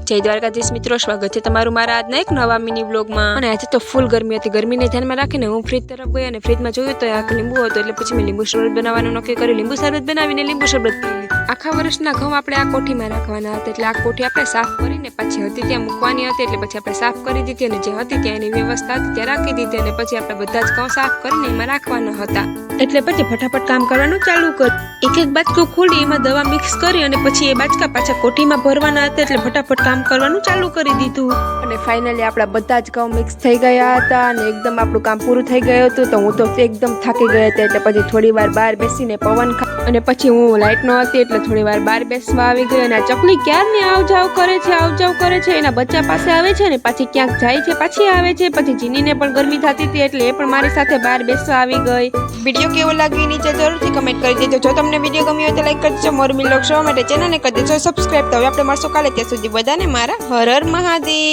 जय द्वारकाधीश मित्रों, स्वागत है तमारू मारा आजना एक नवा मिनी व्लॉग में। અને આજે તો ફૂલ ગરમી હતી। ગરમીને ધ્યાનમાં રાખીને હું ફ્રીજ તરફ ગઈ અને ફ્રીજમાં જોયું તો આ લીંબુ હતો, એટલે પછી મેં લીંબુ શરબત બનાવવાનું નક્કી કર્યું। લીંબુ શરબત બનાવીને લીંબુ શરબત પી લીધું। આખા વર્ષના ઘઉં આપણે આ કોઠીમાં રાખવાના હતા, એટલે આ કોઠી આપણે સાફ કરીને પછી હતી ત્યાં મૂકવાની હતી, એટલે પછી આપણે સાફ કરી દીધી અને જે હતી ત્યાં એની વ્યવસ્થા હતી ત્યાં રાખી દીધી અને પછી આપણે બધા જ ઘઉં સાફ કરીને એમાં રાખવાના હતા। એટલે પછી ફટાફટ કામ કરવાનું ચાલુ કર્યું। એક એક બાજકું ખોલી એમાં દવા મિક્સ કરી અને પછી એ બાજકા પાછા કોઠીમાં ભરવાના હતા, એટલે ફટાફટ કામ કરવાનું ચાલુ કરી દીધું। અને ફાઇનલી આપણા બધા જ ઘઉં મિક્સ થઈ ગયા હતા અને એકદમ આપણું કામ પૂરું થઈ ગયું હતું। તો હું તો એકદમ થાકી ગઈ હતી, એટલે પછી થોડી વાર બહાર બેસીને પવન અને પછી હું લાઇટ ન હતી એટલે થોડી વાર બહાર બેસવા આવી ગઈ। અને આ ચકલી ક્યારની આવ જાવ કરે છે, એના બચ્ચા પાસે આવે છે ને પાછી ક્યાંક જાય છે, પાછી આવે છે। પછી જીનીને પણ ગરમી થતી હતી એટલે એ પણ મારી સાથે બહાર બેસવા આવી ગઈ। વિડીયો કેવો લાગ્યો નીચે જરૂરથી કમેન્ટ કરી દેજો। જો તમને વિડીયો ગમ્યો હોય તો લાઈક કરી દેજો। મોર વ્લોગ જોવા માટે ચેનલને કરી દેજો સબસ્ક્રાઇબ। તો હવે આપણે મળશું કાલે, ત્યાં સુધી બધાને મારા હર હર મહાદેવ।